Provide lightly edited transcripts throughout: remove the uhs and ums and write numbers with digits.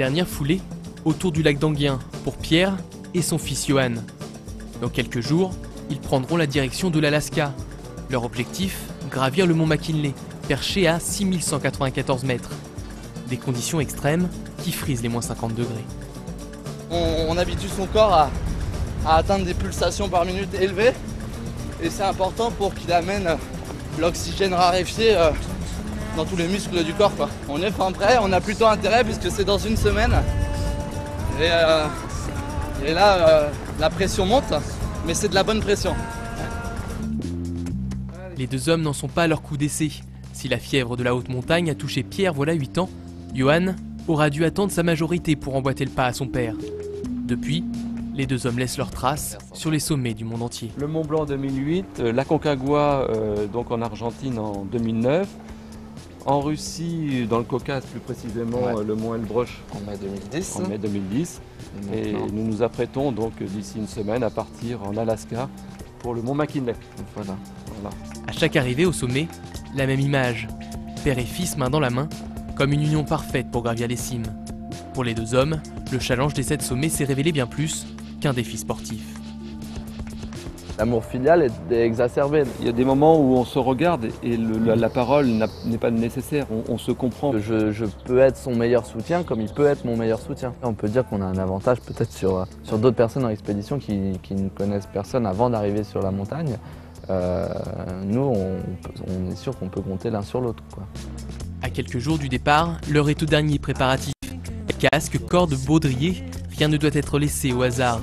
dernière foulée autour du lac d'Anguien pour Pierre et son fils Johan. Dans quelques jours, ils prendront la direction de l'Alaska. Leur objectif, gravir le mont McKinley, perché à 6194 mètres. Des conditions extrêmes qui frisent les moins 50 degrés. On habitue son corps à atteindre des pulsations par minute élevées. Et c'est important pour qu'il amène l'oxygène raréfié dans tous les muscles du corps, quoi. On est fin prêt, on a plutôt intérêt puisque c'est dans une semaine. Et là, la pression monte, mais c'est de la bonne pression. Les deux hommes n'en sont pas à leur coup d'essai. Si la fièvre de la haute montagne a touché Pierre voilà 8 ans, Johan aura dû attendre sa majorité pour emboîter le pas à son père. Depuis, les deux hommes laissent leurs traces sur les sommets du monde entier. Le Mont Blanc en 2008, l'Aconcagua donc en Argentine en 2009, en Russie, dans le Caucase plus précisément, le Mont Elbruch En mai 2010. en mai 2010. Et nous nous apprêtons donc d'ici une semaine à partir en Alaska pour le Mont McKinley. Voilà. À chaque arrivée au sommet, la même image. Père et fils main dans la main, comme une union parfaite pour gravir les cimes. Pour les deux hommes, le challenge des 7 sommets s'est révélé bien plus qu'un défi sportif. L'amour filial est exacerbé. Il y a des moments où on se regarde et la parole n'est pas nécessaire, on se comprend. Je peux être son meilleur soutien comme il peut être mon meilleur soutien. On peut dire qu'on a un avantage peut-être sur d'autres personnes dans l'expédition qui ne connaissent personne avant d'arriver sur la montagne. Nous, on est sûr qu'on peut compter l'un sur l'autre, quoi. À quelques jours du départ, l'heure est au dernier préparatif. Casque, corde, baudrier, rien ne doit être laissé au hasard.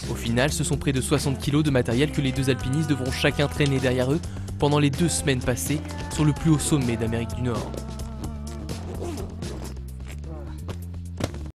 Au final, ce sont près de 60 kg de matériel que les deux alpinistes devront chacun traîner derrière eux pendant les 2 semaines passées sur le plus haut sommet d'Amérique du Nord.